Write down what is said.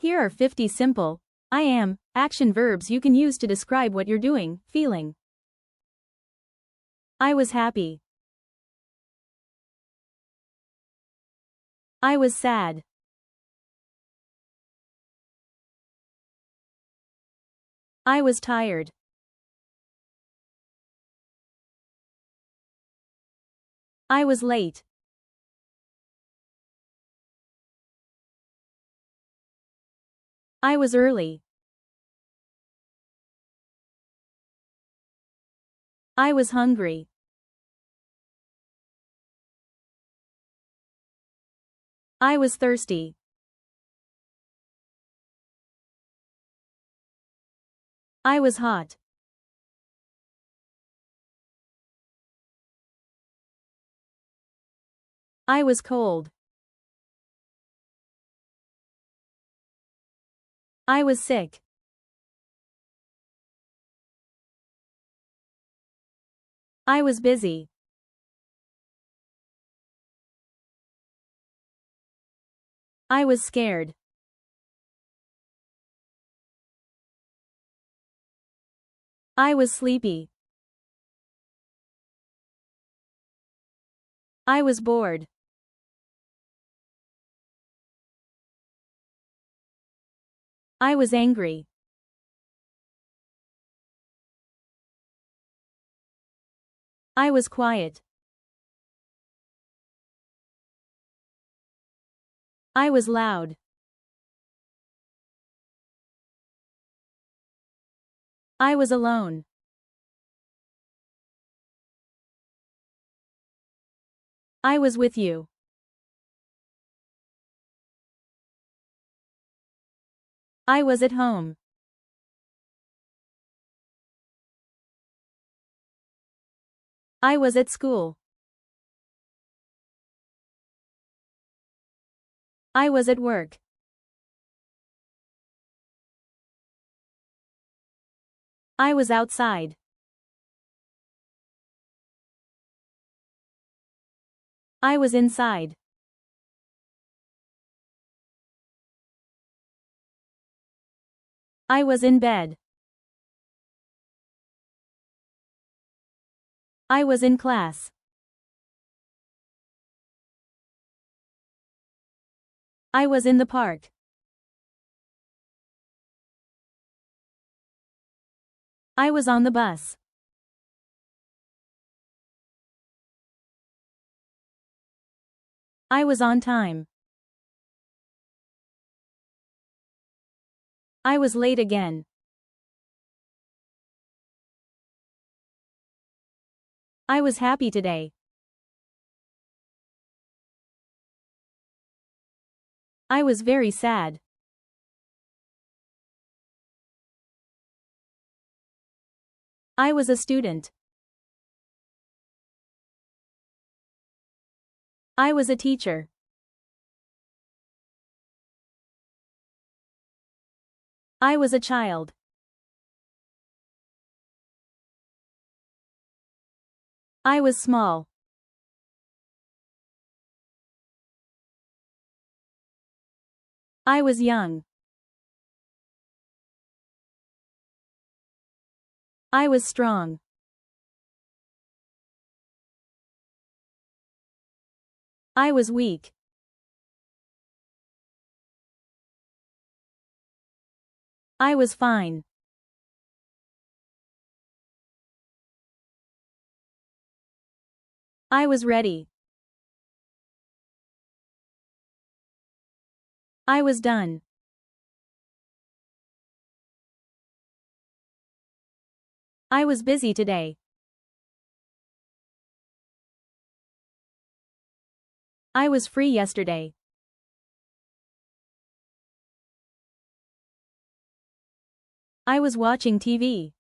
Here are 50 simple, I am, action verbs you can use to describe what you're doing, feeling. I was happy. I was sad. I was tired. I was late. I was early. I was hungry. I was thirsty. I was hot. I was cold. I was sick. I was busy. I was scared. I was sleepy. I was bored. I was angry. I was quiet. I was loud. I was alone. I was with you. I was at home. I was at school. I was at work. I was outside. I was inside. I was in bed. I was in class. I was in the park. I was on the bus. I was on time. I was late again. I was happy today. I was very sad. I was a student. I was a teacher. I was a child. I was small. I was young. I was strong. I was weak. I was fine. I was ready. I was done. I was busy today. I was free yesterday. I was watching TV.